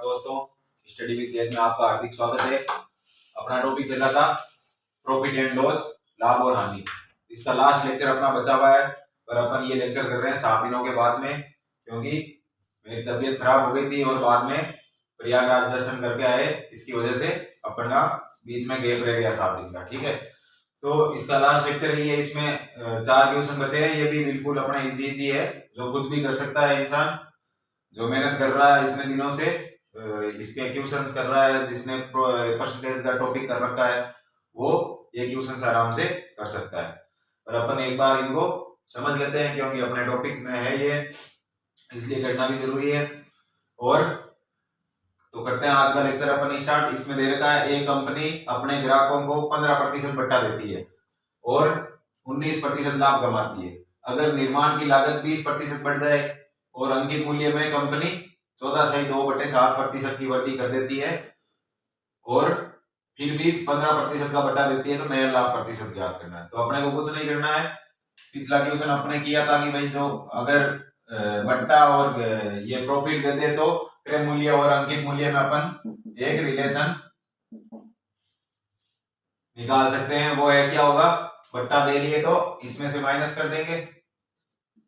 दोस्तों, study with Zaid में आपका हार्दिक स्वागत है। अपना टॉपिक चल रहा था प्रॉफिट एंड लॉस, लाभ और हानि। इसका लास्ट लेक्चर अपना बचा हुआ है, पर अपन ये लेक्चर कर रहे हैं 7 दिनों के बाद में, क्योंकि मेरी तबीयत खराब हो गई थी और बाद में प्रयागराज दर्शन करके आए, इसकी वजह से अपन का बीच में गैप रह गया 7 दिन का। ठीक है, तो इसका लास्ट लेक्चर ही है। इसमें 4 क्वेश्चन बचे हैं, ये भी बिल्कुल अपना इजी है, जो खुद भी कर सकता है इंसान, जो मेहनत कर रहा है इतने दिनों से, इसके क्वेश्चंस कर रहा है, जिसने परसेंटेज का टॉपिक कर रखा है, वो ये क्वेश्चंस आराम से कर सकता है। पर अपन एक बार इनको समझ लेते हैं, क्योंकि अपने टॉपिक में है ये, इसलिए करना भी जरूरी है। और तो करते हैं आज का लेक्चर अपन स्टार्ट। इसमें दे रखा है, एक कंपनी अपने ग्राहकों को 15% बट्टा देती है और 19% लाभ कमाती है। अगर निर्माण की लागत 20% बढ़ जाए और अंकित मूल्य में कंपनी 14/2/7% की वृद्धि कर देती है और फिर भी 15% का बट्टा देती है, तो नया लाभ प्रतिशत ज्ञात करना है। तो अपने को कुछ नहीं करना है, पिछला क्वेश्चन अपने किया था कि भाई जो अगर बट्टा और ये प्रॉफिट देते तो क्रय मूल्य और अंकित मूल्य में अपन एक रिलेशन निकाल सकते हैं। वो है क्या होगा, बट्टा दे लिए तो इसमें से माइनस कर देंगे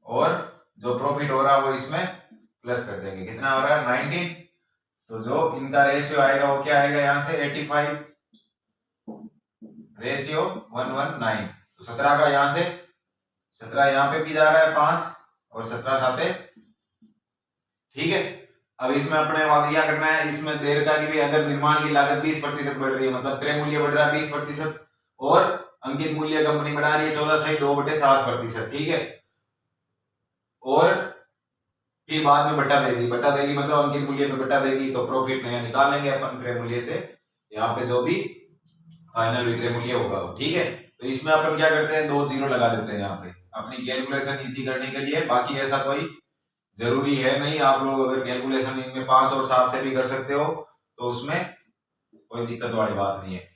और जो प्रॉफिट हो रहा है वो इसमें प्लस कर देंगे। कितना हो रहा है 19, तो जो इनका रेशियो आएगा वो क्या आएगा, यहाँ से 85 रेशियो 119, तो 17 का यहाँ से 17 यहाँ पे भी जा रहा है 5 और 17 साथे। ठीक है, अब इसमें अपने वाक्य क्या करना है, इसमें देर का कि भी अगर निर्माण की लागत 20% बढ़ रही है, मतलब क्रय मूल्य बढ़ रहा है 20% और अंकित मूल्य कंपनी बढ़ा रही है 14/2/7%। ठीक है, और फिर बाद में बट्टा देगी मतलब अंकित मूल्य में बट्टा देगी, तो प्रॉफिट नया निकाल लेंगे अपन क्रय मूल्य से, यहाँ पे जो भी फाइनल विक्रय मूल्य होगा। ठीक है, तो इसमें अपन क्या करते हैं, 2 जीरो लगा देते हैं यहाँ पे अपनी कैलकुलेशन इजी करने के लिए। बाकी ऐसा कोई जरूरी है नहीं, आप लोग अगर कैलकुलेशन इनमें 5 और 7 से भी कर सकते हो, तो उसमें कोई दिक्कत वाली बात नहीं है।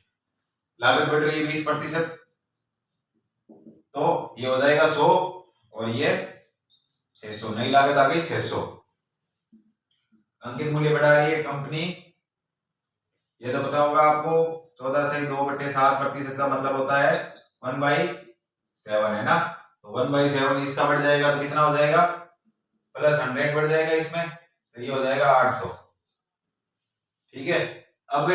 लागत बढ़ रही है 20%, तो ये हो जाएगा 100 और ये 600, नई लागत आ गई 600। अंकित मूल्य बढ़ा रही है कंपनी, ये तो पता होगा आपको, 14/2/7% का मतलब होता है 1/7 है ना, तो 1/7 इसका बढ़ जाएगा तो कितना हो जाएगा, प्लस 100 बढ़ जाएगा इसमें, तो ये हो जाएगा 800। ठीक है, अब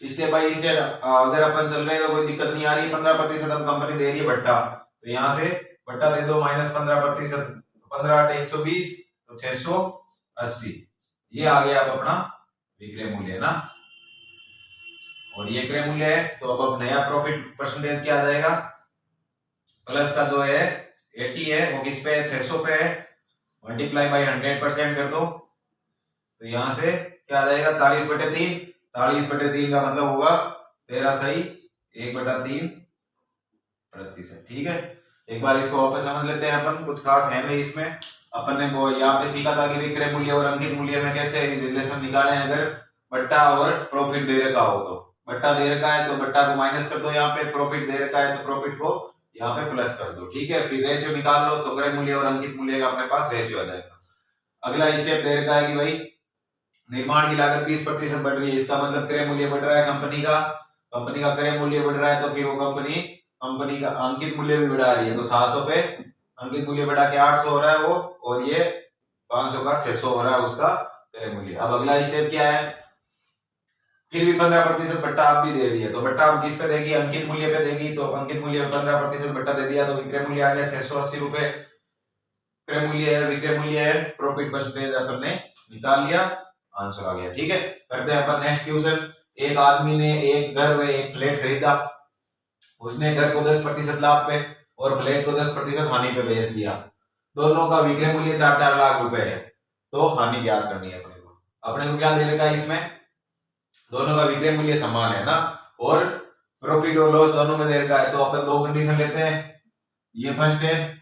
स्टेप बाय स्टेप अगर अपन चल रहे हैं तो कोई दिक्कत नहीं आ रही। 15% अब कंपनी दे रही है बट्टा, तो यहाँ से बट्टा दे दो माइनस 15%, 15 × 120 तो 680, ये आ गया अब अपना विक्रय मूल्य ना, और ये क्रय मूल्य है। तो अब नया प्रॉफिट परसेंटेज क्या आ जाएगा, प्लस का जो है 80 है वो किस पे है, 600 पे है, मल्टीप्लाई बाय 100% कर दो, तो यहां से क्या आ जाएगा 40/3। 40/3 का मतलब होगा 13 सही 1/3%। ठीक है, एक बार इसको वापस समझ लेते हैं अपन, कुछ खास है नहीं इसमें। अपन ने वो यहाँ पे सीखा था कि विक्रय मूल्य और अंकित मूल्य में कैसे रिलेशन निकालें अगर बट्टा और प्रॉफिट दे रखा हो। तो बट्टा दे रखा है तो बट्टा को माइनस कर दो, यहाँ पे प्रॉफिट दे रखा है तो प्रॉफिट को यहाँ पे प्लस कर दो। ठीक है, फिर रेशियो निकाल लो, तो क्रय मूल्य और अंकित मूल्य का अपने पास रेशियो आ जाएगा। अगला स्टेप दे रखा है कि भाई निर्माण की लागत 20% बढ़ रही है, इसका मतलब क्रय मूल्य बढ़ रहा है कंपनी का क्रय मूल्य बढ़ रहा है, तो फिर वो कंपनी का अंकित मूल्य भी बढ़ा रही है, तो 700 पे अंकित मूल्य बढ़ा के 800 हो रहा है वो, और ये 500 का 600 हो रहा है उसका क्रय मूल्य। अब अगला स्टेप क्या है, फिर भी 15% बट्टा आप भी दे रही है, तो बट्टा आप किस पे देगी, अंकित मूल्य पे देगी, तो अंकित मूल्य पे 15% बट्टा दे दिया, तो विक्रय मूल्य आ गया 680 रुपए। क्रय मूल्य है, विक्रय मूल्य है, प्रॉफिट परसेंटेज अपन ने निकाल लिया, आंसर आ गया। ठीक है, करते हैं अपन नेक्स्ट क्वेश्चन। एक आदमी ने एक घर में एक फ्लैट खरीदा, उसने घर को 10% लाभ पे और फ्लैट को 10% हानि पे बेच दिया। दोनों का विक्रय मूल्य 4-4 लाख रुपए है, तो हानि ज्ञात करनी है अपने को क्या दे रखा है इसमें, दोनों का विक्रय मूल्य समान है ना, और प्रॉफिट और लॉस दोनों में दे रखा है। तो अपन 2 कंडीशन लेते हैं, ये फर्स्ट है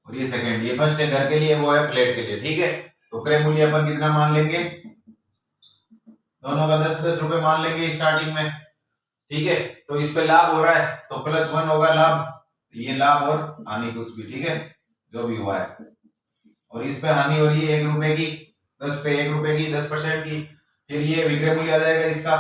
और ये सेकंड। ये फर्स्ट है घर के लिए, वो है फ्लैट के लिए। ठीक है, तो क्रय मूल्य अपन कितना मान लेंगे, दोनों का 10-10 रुपए मान लेंगे स्टार्टिंग में। ठीक है, तो इस पे लाभ हो रहा है तो +1 होगा लाभ, ये लाभ और हानि कुछ भी, ठीक है जो भी हुआ है, और इस पे हानि हो रही है 1 रुपए की 10 पे 1 रुपए की 10% की। फिर ये विक्रय मूल्य आ जाएगा इसका,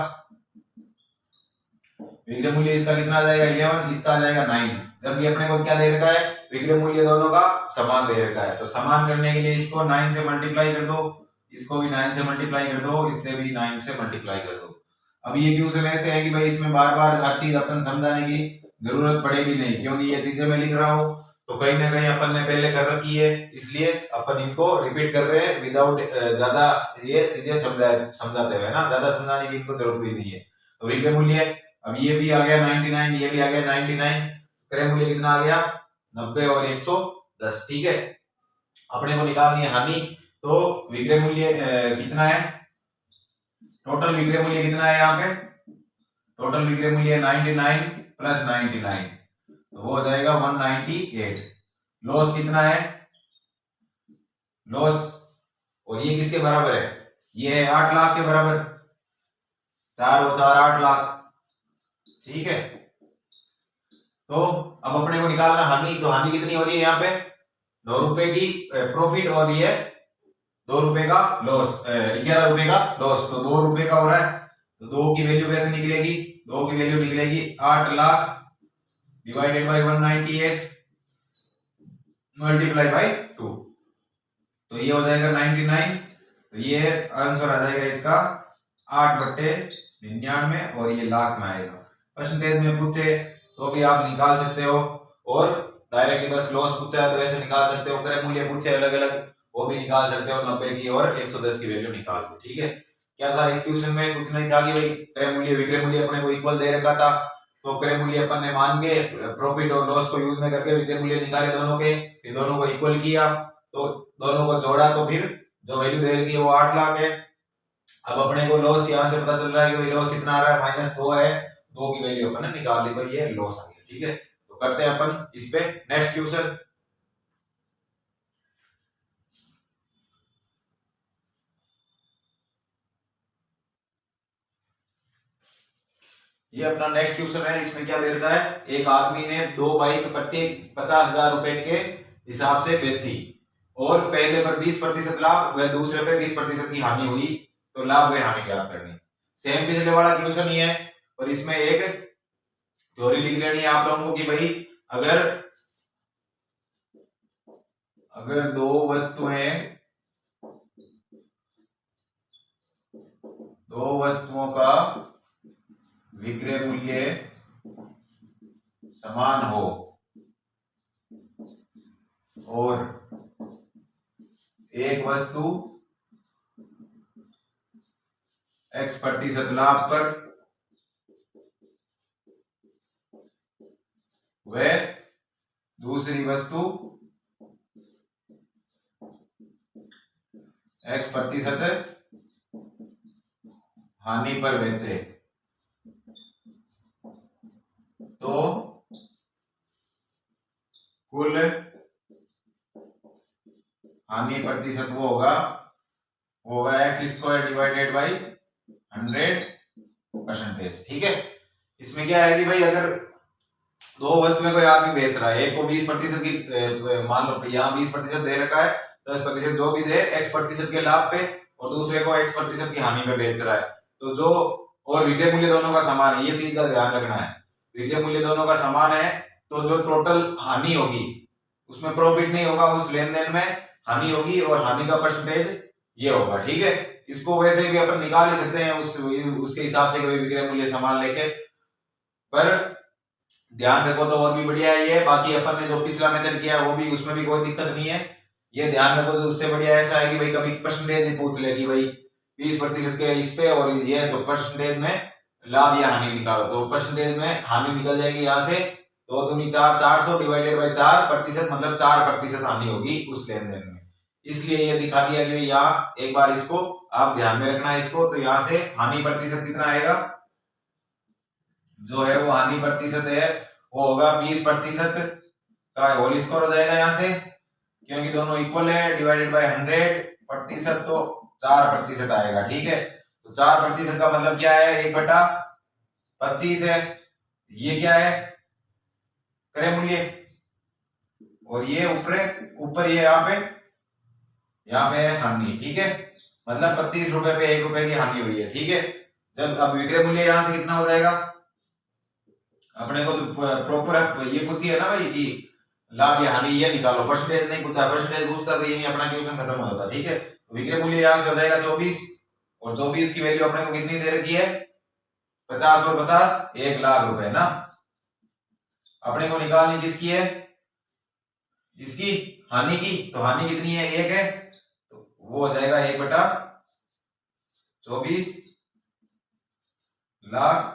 विक्रय मूल्य इसका कितना आ जाएगा 11, इसका आ जाएगा 9। जब ये अपने को क्या दे रखा है, विक्रय मूल्य दोनों का समान दे रखा है, तो समान करने के लिए इसको 9 से मल्टीप्लाई कर दो, इसको भी 9 से मल्टीप्लाई कर दो, इससे भी 9 से मल्टीप्लाई कर दो। अब ये क्वेश्चन ऐसे है कि भाई इसमें बार बार हर चीज अपन समझाने की जरूरत पड़ेगी नहीं, क्योंकि ये चीजें मैं लिख रहा हूँ तो कहीं ना कहीं अपन ने पहले कर रखी है, इसलिए अपन इनको रिपीट कर रहे हैं विदाउट ज्यादा ये चीजें समझाते हुए ना, ज्यादा समझाने की इनको जरूरत भी नहीं है। तो विक्रय मूल्य अब ये भी आ गया 99, ये भी आ गया 99, क्रय मूल्य कितना आ गया 90 और 110। ठीक है, अपने को निकालनी है हानि, तो विक्रय मूल्य कितना है, टोटल विक्रय मूल्य कितना है यहाँ पे, टोटल विक्रय मूल्य 99 प्लस 99 तो वो हो जाएगा 198। लॉस कितना है, लॉस, और ये किसके बराबर है, ये है 8 लाख के बराबर, 4 और 4 8 लाख। ठीक है, तो अब अपने को निकालना हानि, तो हानि कितनी हो रही है यहाँ पे 9 रुपए की प्रॉफिट और ये 2 रुपए का लॉस, 11 रुपए का लॉस, तो 2 रुपए का हो रहा है। तो 2 की वैल्यू कैसे निकलेगी, 2 की वैल्यू निकलेगी 8 lakh divided by 198 multiply by 2, तो ये हो जाएगा 99। तो ये आंसर आ जाएगा इसका 8/99 और ये लाख में आएगा। परसेंटेज में पूछे तो भी आप निकाल सकते हो, और डायरेक्टली बस लॉस पूछा है तो ऐसे निकाल सकते हो, क्रय मूल्य पूछे अलग अलग वो भी निकाल सकते हो, 90 की और 110 की वैल्यू निकाल दो। ठीक है, क्या था इस क्वेश्चन में, कुछ नहीं था कि भाई क्रय मूल्य विक्रय मूल्य अपने को इक्वल दे रखा था, तो क्रय मूल्य अपन ने मान के प्रॉफिट और लॉस को यूज में करके विक्रय मूल्य निकाले दोनों के, फिर दोनों को इक्वल किया, तो दोनों को जोड़ा तो फिर जो वैल्यू दे रखी है वो 8 लाख है। अब अपने को लॉस यहाँ से पता चल रहा है कि भाई लॉस कितना आ रहा है -2 है, 2 की वैल्यू अपन ने निकाल ली, तो ये लॉस आ गया। ठीक है, तो करते हैं अपन इस पे नेक्स्ट क्वेश्चन। ये अपना नेक्स्ट क्वेश्चन है, इसमें क्या दे रखा है, एक आदमी ने 2 बाइक प्रत्येक 50,000 रुपए के हिसाब से बेची, और पहले पर 20% लाभ व दूसरे पे 20% की हानि हुई, तो लाभ व हानि ज्ञात करनी। सेम पिछले वाला क्वेश्चन ही है, और इसमें एक थ्योरी लिख लेनी है आप लोगों को कि भाई अगर दो वस्तुओं का विक्रय मूल्य समान हो और एक वस्तु x% लाभ पर व दूसरी वस्तु x% हानि पर बेचे, तो कुल हानि प्रतिशत वो होगा x² डिवाइडेड बाई 100%। ठीक है, इसमें क्या है कि भाई अगर दो वस्तुएं कोई आदमी बेच रहा है, एक को 20% की मान लो यहाँ 20% दे रखा है, 10% जो भी दे x% के लाभ पे, और दूसरे को x% की हानि पे बेच रहा है, तो जो और विक्रय मूल्य दोनों का समान है, ये चीज का ध्यान रखना है, विक्रय मूल्य दोनों का समान है, तो जो टोटल हानि होगी उसमें प्रॉफिट नहीं होगा, उस लेन देन में हानि होगी, और हानि का परसेंटेज ये होगा। ठीक है, इसको वैसे भी अपन निकाल ही सकते हैं उसके हिसाब से कभी विक्रय मूल्य समान लेके, पर ध्यान रखो तो और भी बढ़िया है ये। बाकी अपन ने जो पिछला मेथड किया वो भी, उसमें भी कोई दिक्कत नहीं है, ये ध्यान रखो तो उससे बढ़िया ऐसा है कि भाई कभी परसेंटेज ही पूछ ले कि भाई 20% के इस पे, और ये तो परसेंटेज में लाभ या हानि निकालो, तो परसेंटेज में हानि निकल जाएगी यहाँ से, तो 2 दूनी 4, 400 डिवाइडेड बाई 4%, मतलब 4% हानि होगी उस लेन देन में, इसलिए ये दिखा दिया कि यहाँ एक बार इसको आप ध्यान में रखना है इसको। तो यहाँ से हानि प्रतिशत कितना आएगा, जो है वो हानि प्रतिशत है वो होगा 20% का होल स्क्वायर हो जाएगा यहाँ से, क्योंकि दोनों इक्वल है, डिवाइडेड बाय 100%, तो 4% आएगा। ठीक है, तो 4% का मतलब क्या है, 1/25 है, ये क्या है क्रय मूल्य, और ये ऊपर ये यहाँ पे है हानि। ठीक है, मतलब 25 रुपए पे 1 रुपए की हानि हुई है, ठीक है। जब अब विक्रय मूल्य यहाँ से कितना हो जाएगा, अपने को तो प्रॉपर ये पूछी है ना भाई कि लाभ या हानि ये निकालो, परसेंटेज नहीं पूछा, परसेंटेज पूछता तो यही अपना क्वेश्चन खत्म हो जाता, ठीक है। तो विक्रय मूल्य यहाँ से हो जाएगा 24, और 24 की वैल्यू अपने को कितनी दे रखी है, 50 और 50 1 लाख रुपए ना। अपने को निकालनी किसकी है, इसकी हानि की, तो हानि कितनी है, 1 है, तो वो हो जाएगा 1/24 लाख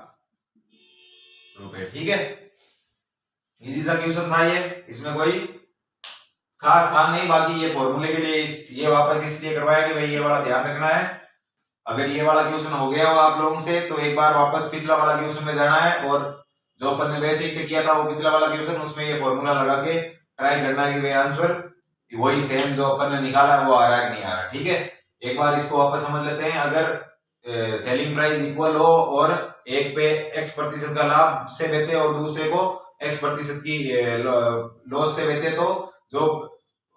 रुपए, ठीक है। इजी सा क्वेश्चन था ये, इसमें कोई खास था नहीं, बाकी ये फॉर्मूले के लिए ये वापस इसलिए करवाया कि भाई ये वाला ध्यान रखना है। अगर ये वाला क्वेश्चन हो गया हो आप लोगों से तो एक बार वापस पिछला वाला क्वेश्चन में जाना है, और जो अपन ने बेसिक से किया था वो पिछला वाला क्वेश्चन, उसमें ये फॉर्मूला लगा के ट्राई करना है कि भाई आंसर वही सेम जो अपन ने निकाला वो आ रहा है कि नहीं आ रहा, ठीक है। एक बार इसको वापस समझ लेते हैं। अगर सेलिंग प्राइस इक्वल हो और एक पे x% का लाभ से बेचे और दूसरे को x% की लॉस से बेचे, तो जो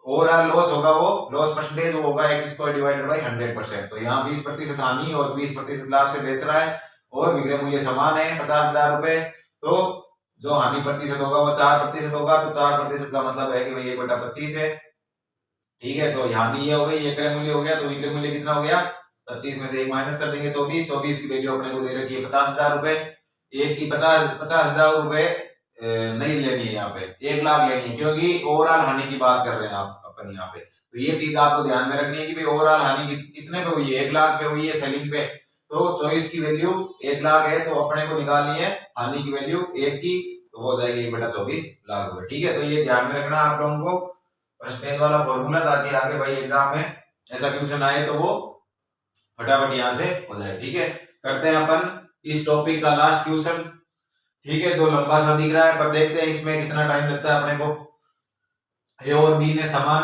ओवरऑल लॉस होगा वो लॉस परसेंटेज होगा x² डिवाइडेड बाय 100%। तो यहाँ 20% हानि और 20% लाभ से बेच रहा है, और विक्रय मूल्य समान है 50,000 रुपए, तो जो हानि प्रतिशत होगा वो 4% होगा, तो 4% का मतलब है कि भाई 1/25 है, ठीक है। तो हानि ये हो गई, ये क्रय मूल्य हो गया, तो विक्रय मूल्य कितना हो गया, 25 में से 1 माइनस कर देंगे 24, 24 की वैल्यू अपने को दे रखी है 50,000 रुपए, एक की 50,000 रुपए नहीं लेनी है, यहाँ पे 1 लाख लेनी है, क्योंकि ओवरऑल हानि की बात कर रहे हैं आप अपन यहाँ पे। तो ये चीज आपको ध्यान में रखनी है कि भाई ओवरऑल हानि कितने पे हुई है, 1 लाख पे हुई है सेलिंग पे, तो 24 की वैल्यू 1 लाख है, तो अपने को निकालनी है हानि की वैल्यू 1 की, तो वो हो जाएगी 1/24 लाख रुपए, ठीक है। तो ये ध्यान में रखना आप लोगों को परसेंटेज वाला फॉर्मूला, ताकि आगे भाई एग्जाम में ऐसा क्वेश्चन आए तो वो फटाफट यहाँ से हो जाए, ठीक है। करते हैं अपन इस टॉपिक का लास्ट क्वेश्चन, ठीक है, जो लंबा सा दिख रहा है, पर देखते हैं इसमें कितना टाइम लगता है अपने को। ए और बी ने समान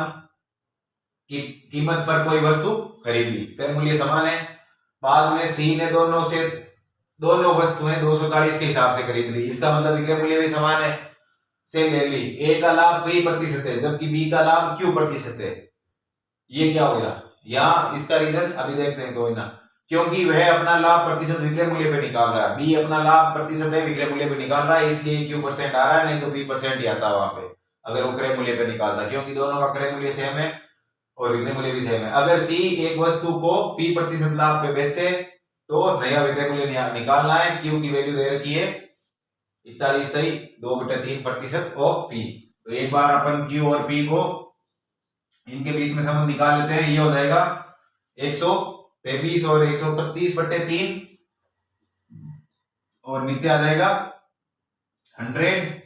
की कीमत पर कोई वस्तु खरीदी, क्रय मूल्य समान है, बाद में सी ने दोनों वस्तुएं 240 के हिसाब से खरीद ली, इसका मतलब विक्रय मूल्य भी समान है, से ले ली। ए का लाभ b% है, जबकि बी का लाभ q% है। ये क्या हो गया, यहाँ इसका रीजन अभी देखते हैं, कोई ना, क्योंकि वह अपना लाभ प्रतिशत विक्रय मूल्य पे निकाल रहा है, बी अपना लाभ प्रतिशत है विक्रय मूल्य पे निकाल रहा है, इसलिए q% आ रहा है, नहीं तो b% ही आता वहां पे अगर वो क्रय मूल्य पे निकालता, क्योंकि दोनों का क्रय मूल्य सेम है और विक्रय मूल्य भी सेम है। अगर सी एक वस्तु को p% लाभ पे बेचे तो नया विक्रय मूल्य निकालना है, क्यू की वैल्यू दे रखी है 41 सही 2/3% ऑफ पी। तो एक बार अपन क्यू और पी को इनके बीच में संबंध निकाल लेते हैं, ये हो जाएगा 123 और 125/3, और नीचे आ जाएगा 100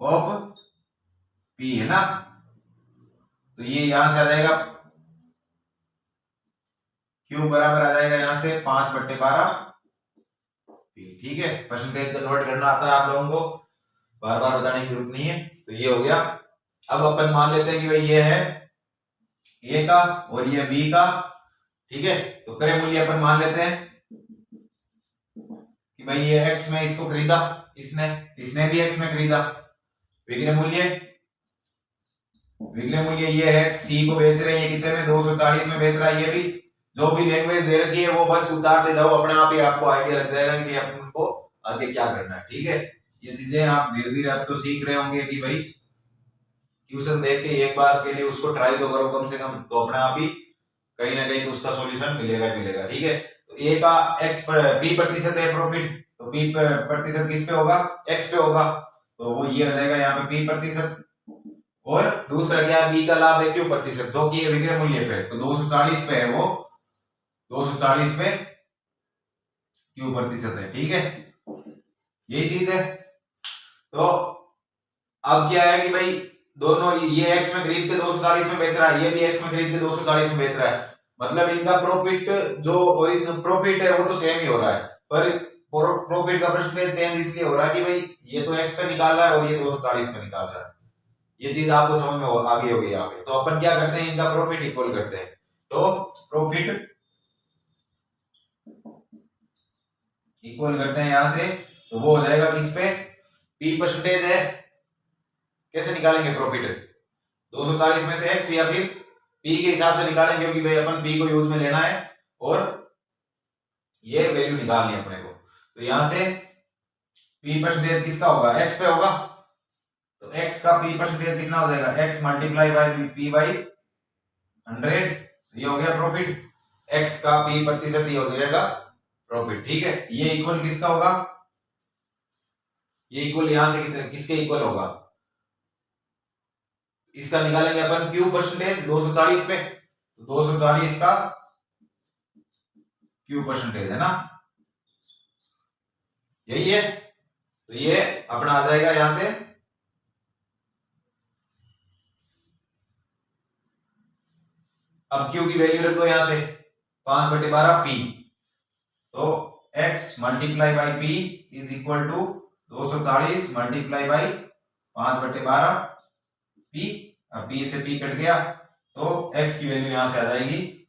ऑफ पी, है ना। तो ये यहां से आ जाएगा क्यू बराबर आ जाएगा यहां से 5/12 पी, ठीक है। परसेंटेज कन्वर्ट करना आता है आप लोगों को, बार बार बताने की जरूरत नहीं है। तो ये हो गया। अब अपन मान लेते हैं कि भाई ये है ए का और ये बी का, ठीक है। तो क्रय मूल्य अपन मान लेते हैं कि भाई ये एक्स में इसको खरीदा, इसने भी एक्स में खरीदा। विक्रय मूल्य ये है, सी को बेच रहे हैं कितने में, 240 में बेच रहा है। ये भी जो भी लैंग्वेज दे रखी है वो बस उतारते जाओ, अपने आप ही आपको आइडिया लग जाएगा कि अपन को आगे क्या करना है, ठीक है। ये चीजें आप धीरे धीरे अब तो सीख रहे होंगे कि भाई क्वेश्चन देख के एक बार के लिए उसको ट्राई तो करो कम से कम, तो अपने आप ही कहीं ना कहीं तो उसका सॉल्यूशन मिलेगा ही मिलेगा, ठीक है। तो ए का x p% है प्रॉफिट, तो p% किस पे होगा, x पे होगा, तो वो ये हो जाएगा यहाँ पे p%। और दूसरा क्या है, बी का लाभ है q%, जो कि विक्रय मूल्य पे, तो 240 पे है वो, 240 पे q% है, ठीक है। यही चीज है। तो अब क्या है कि भाई दोनों ये x में खरीद के 240 में बेच रहा है, ये भी x में खरीद के 240 में बेच रहा है, मतलब इनका प्रॉफिट जो ओरिजिनल प्रॉफिट है वो तो सेम ही हो रहा है, पर प्रॉफिट का परसेंटेज चेंज इसलिए हो रहा है कि भाई ये तो x पे निकाल रहा है और ये 240 पे निकाल रहा है। ये चीज आपको समझ में आ गई होगी यहाँ पे। तो अपन क्या करते हैं, इनका प्रॉफिट इक्वल करते हैं, तो प्रॉफिट इक्वल करते हैं यहां से, तो वो हो जाएगा किस पे, p% है, कैसे निकालेंगे प्रॉफिट, 240 में से x, या फिर p के हिसाब से निकालेंगे, क्योंकि भाई अपन p को यूज में लेना है, और ये वैल्यू निकालनी है अपने को। तो यहां से P परसेंटेज किसका होगा, x पे होगा, तो x का P परसेंटेज कितना हो जाएगा, x multiply by P by 100, ये हो गया प्रॉफिट। x का P प्रतिशत ये हो जाएगा प्रॉफिट, ठीक है। ये इक्वल किसका होगा, ये इक्वल यहां से कितने किसके इक्वल होगा, इसका निकालेंगे अपन Q परसेंटेज 240 पे, 240 का Q परसेंटेज है ना, यही है। तो ये अपना आ जाएगा यहां से अब Q की वैल्यू रख दो यहां से 5/12 P, तो x multiply by P is equal to 240 multiply by 5/12 P। अब P से P कट गया तो x की वैल्यू यहां से आ जाएगी,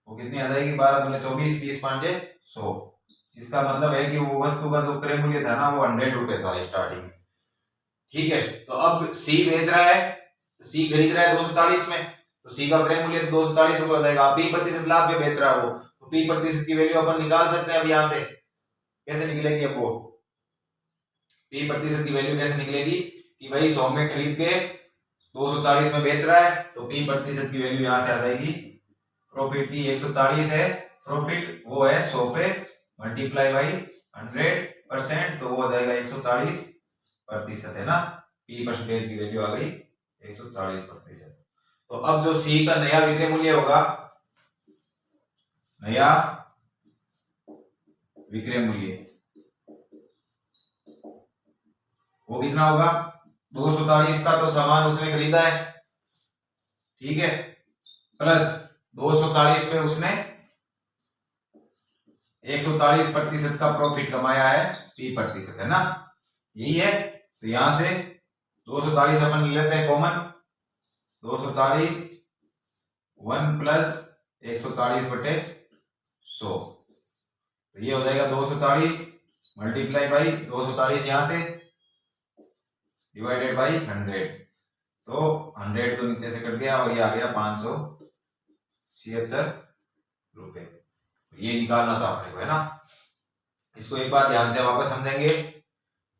वो कितनी आ जाएगी, 12 दूनी 24, 20 5 100। इसका मतलब है कि वो वस्तु का जो क्रय मूल्य था ना वो 100 रुपए था स्टार्टिंग, ठीक है। तो अब C बेच रहा है, C खरीद रहा है 240 में, तो C का क्रय मूल्य 240 रुपए हो जाएगा। P प्रतिशत लाभ पे बेच रहा है वो, तो P प्रतिशत की वैल्यू अपन निकाल सकते हैं। अब यहां से कैसे निकलेगी, अब वो P प्रतिशत की वैल्यू कैसे निकलेगी कि भाई 100 में खरीद के 240 में बेच रहा है, तो P प्रतिशत की वैल्यू यहां से आ जाएगी प्रॉफिट की 140 है प्रॉफिट, वो है 100 पे मल्टीप्लाई बाई 100%, तो वो हो जाएगा 140% है ना। P परसेंटेज की वैल्यू आ गई 140%। तो अब जो C का नया विक्रय मूल्य होगा, नया विक्रय मूल्य वो कितना होगा, 240 का तो सामान उसने खरीदा है, ठीक है, प्लस 240 पे उसने 140% का प्रॉफिट कमाया है, P प्रतिशत है ना, यही है। तो यहां से 240 अपन ले लेते हैं कॉमन, 240 1 प्लस 140/100, तो ये हो जाएगा 240 मल्टीप्लाई बाई 240 यहां से डिवाइडेड बाई 100, तो 100 तो नीचे से कट गया और ये आ गया 576 रुपए। ये निकालना था अपने को है ना। इसको एक बार ध्यान से वापस समझेंगे।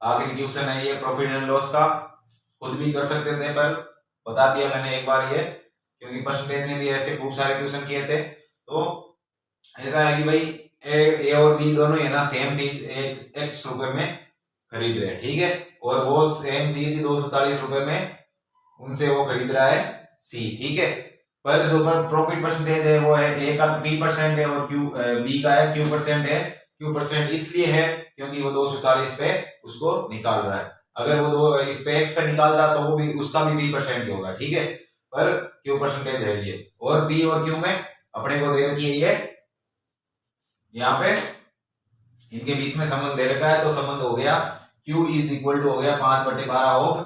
आखिरी क्वेश्चन है ये प्रॉफिट एंड लॉस का, खुद भी कर सकते थे पर बता दिया मैंने एक बार ये, क्योंकि परसेंटेज में भी ऐसे खूब सारे क्वेश्चन किए थे। तो ऐसा है कि भाई ए और बी दोनों है ना सेम चीज एक x रुपए में खरीद रहे हैं, ठीक है, और वो सेम चीज 240 रुपए में उनसे वो खरीद रहा है C, ठीक है। पर जो प्रॉफिट परसेंटेज है वो है A का तो P% है और B का है Q% है। Q% इसलिए है क्योंकि वो 240 पे उसको निकाल रहा है। अगर वो इस पे X पे निकालता तो वो भी उसका भी P% ही होगा, ठीक है, पर Q% है ये। और P और Q में अपने को दे रखी है ये, यहाँ पे इनके बीच में संबंध दे रखा है, तो संबंध हो गया Q इज इक्वल टू हो गया 5/12 ऑफ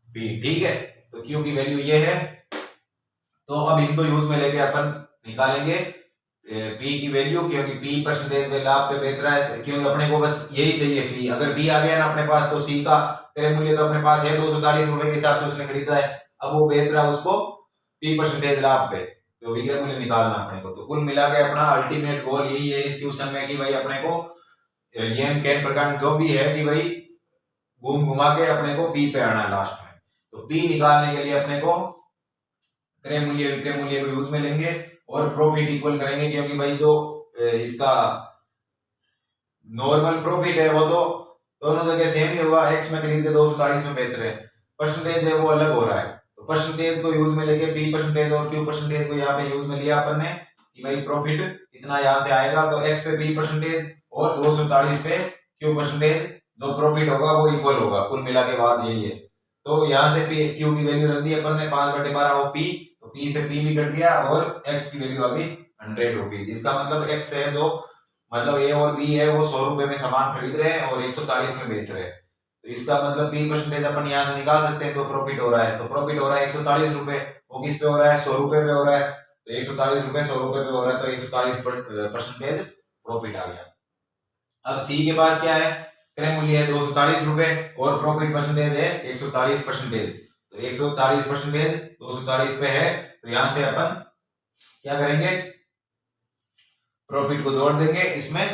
P, ठीक है। तो Q की वैल्यू ये है। तो अब इनको यूज में लेके अपन निकालेंगे P की वैल्यू, क्योंकि P परसेंटेज में लाभ पे बेच रहा है, क्योंकि अपने को बस यही चाहिए P। अगर P आ गया ना अपने पास तो C का क्रय मूल्य तो अपने पास है 240 रुपए के हिसाब से उसने खरीदा है, अब वो बेच रहा है उसको P परसेंटेज लाभ पे, तो विक्रय मूल्य निकालना अपने को। तो कुल मिला के अपना अल्टीमेट गोल यही है इस क्वेश्चन में कि भाई अपने को ये कैन प्रकार जो भी है कि भाई घूम घुमा के अपने को P पे आना है लास्ट में। तो P निकालने के लिए अपने को क्रय मूल्य विक्रय मूल्य को यूज में लेंगे और प्रॉफिट इक्वल करेंगे, क्योंकि भाई जो इसका नॉर्मल प्रॉफिट है वो तो दोनों जगह सेम ही होगा, x में खरीद के 240 में बेच रहे हैं, परसेंटेज है वो अलग हो रहा है। तो परसेंटेज को यूज में लेके P परसेंटेज और Q परसेंटेज को यहाँ पे यूज में लिया अपन ने कि भाई प्रॉफिट इतना यहाँ से आएगा, तो x पे P परसेंटेज और 240 पे Q परसेंटेज जो प्रॉफिट होगा वो इक्वल होगा। कुल मिला के बाद यही है। तो यहाँ से Q की वैल्यू रख दी अपन ने 5/12 ऑफ P, तो P से P भी कट गया और x की वैल्यू आ गई 100 रुपीज। इसका मतलब x है जो मतलब A और B है वो 100 रुपए में सामान खरीद रहे हैं और 140 में बेच रहे हैं, तो इसका मतलब P परसेंटेज अपन यहाँ से निकाल सकते हैं। जो प्रॉफिट हो रहा है, तो प्रॉफिट हो रहा है 140 रुपए, वो किस पे हो रहा है 100 रुपए पे हो रहा है, तो 140 रुपए 100 रुपए पे हो रहा है, तो 140% प्रॉफिट आ गया। अब C के पास क्या है, क्रय मूल्य है 240 रुपए और प्रॉफिट परसेंटेज है 140%, तो 140% 240 पे है, तो यहां से अपन क्या करेंगे प्रॉफिट को जोड़ देंगे इसमें,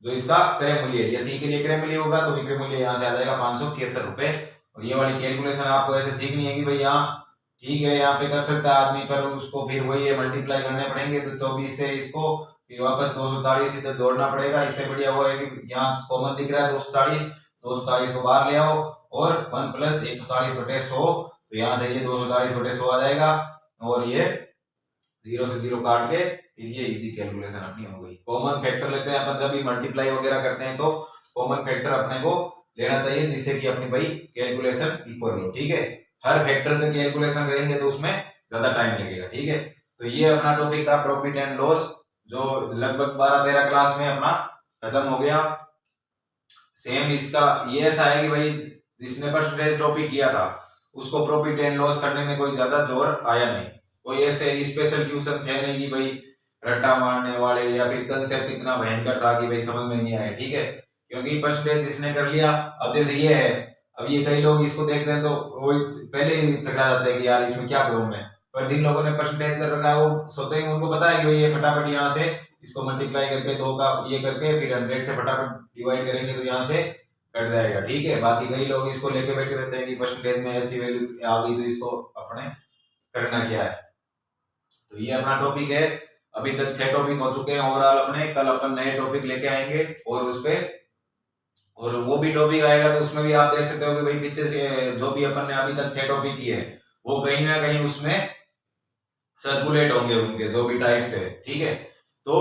जो इसका क्रय मूल्य है, ये सी के लिए क्रय मूल्य होगा तो विक्रय मूल्य यहाँ से आ जाएगा 576 रुपए। और ये वाली कैलकुलेशन आपको ऐसे सीखनी है कि भाई यहाँ ठीक है, यहाँ पे कर सकता है आदमी, पर उसको फिर वही मल्टीप्लाई करने पड़ेंगे। तो 24 से इसको फिर वापस 240 इधर जोड़ना पड़ेगा। इससे बढ़िया वो है कि यहाँ कॉमन दिख रहा है 240 को बाहर ले आओ और 1 प्लस 140/100, तो यहाँ से ये 240/100 आ जाएगा। और ये 0 से 0 काट के फिर ये इजी कैलकुलेशन अपनी हो गई। कॉमन फैक्टर लेते हैं अपन जब भी मल्टीप्लाई वगैरह करते हैं, तो कॉमन फैक्टर अपने को लेना चाहिए जिससे कि अपनी भाई कैलकुलेशन इक्वल हो। ठीक है, हर फैक्टर का कैलकुलेशन करेंगे तो उसमें ज्यादा टाइम लगेगा। ठीक है, तो ये अपना टॉपिक था प्रॉफिट एंड लॉस, जो लगभग 12-13 क्लास में अपना खत्म हो गया। सेम इसका ये ऐसा है कि भाई जिसने परसेंटेज टॉपिक किया था उसको प्रॉफिट एंड लॉस करने में कोई ज्यादा जोर आया नहीं, कोई ऐसे स्पेशल ट्यूशन थे नहीं कि भाई रट्टा मारने वाले या फिर कंसेप्ट इतना भयंकर था कि भाई समझ में नहीं आया। ठीक है, क्योंकि परसेंटेज जिसने कर लिया, अब जैसे ये है, अब ये कई लोग इसको देखते हैं तो वो पहले ही चकरा जाते हैं कि यार इसमें क्या करूं मैं, पर जिन लोगों ने परसेंटेज कर रखा है वो सोचेंगे, उनको पता है कि भाई ये फटाफट यहाँ से इसको मल्टीप्लाई करके 2 का ये करके फिर 100 से फटाफट डिवाइड करेंगे तो यहाँ से कट जाएगा। ठीक है, बाकी कई लोग इसको लेके बैठे रहते हैं कि परसेंटेज में ऐसी वैल्यू आ गई तो इसको अपने करना क्या है। तो ये अपना टॉपिक है, अभी तक 6 टॉपिक हो चुके हैं ओवरऑल अपने। कल अपन नए टॉपिक लेके आएंगे और उसपे और वो भी टॉपिक आएगा तो उसमें भी आप देख सकते हो कि भाई पीछे से जो भी अपन ने अभी तक 6 टॉपिक किए हैं वो कहीं ना कहीं उसमें सर्कुलेट होंगे उनके जो भी टाइप्स है। ठीक है, तो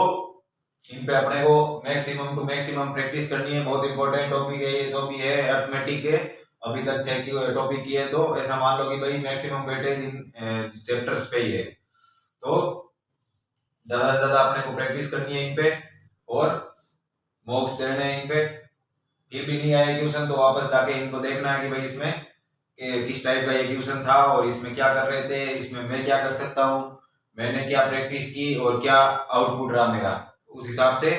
इन पे अपने को मैक्सिमम टू मैक्सिमम प्रैक्टिस करनी है, बहुत इंपॉर्टेंट टॉपिक है ये जो भी है अरिथमेटिक के। अभी तक 6 टॉपिक किए तो ऐसा मान लो कि भाई मैक्सिमम वेटेज इन चैप्टर्स पे ही है, तो ज्यादा से ज्यादा अपने को प्रैक्टिस करनी है इन पे और मॉक्स देने हैं इन पे। फिर भी नहीं आया क्वेश्चन तो वापस जाके इनको देखना है कि भाई इसमें किस टाइप का ये क्वेश्चन था और इसमें क्या कर रहे थे, इसमें मैं क्या कर सकता हूँ, मैंने क्या प्रैक्टिस की और क्या आउटपुट रहा मेरा, उस हिसाब से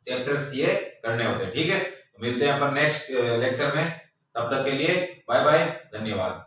चैप्टर्स ये करने होते हैं। ठीक है, तो मिलते हैं अपन नेक्स्ट लेक्चर में, तब तक के लिए बाय बाय, धन्यवाद।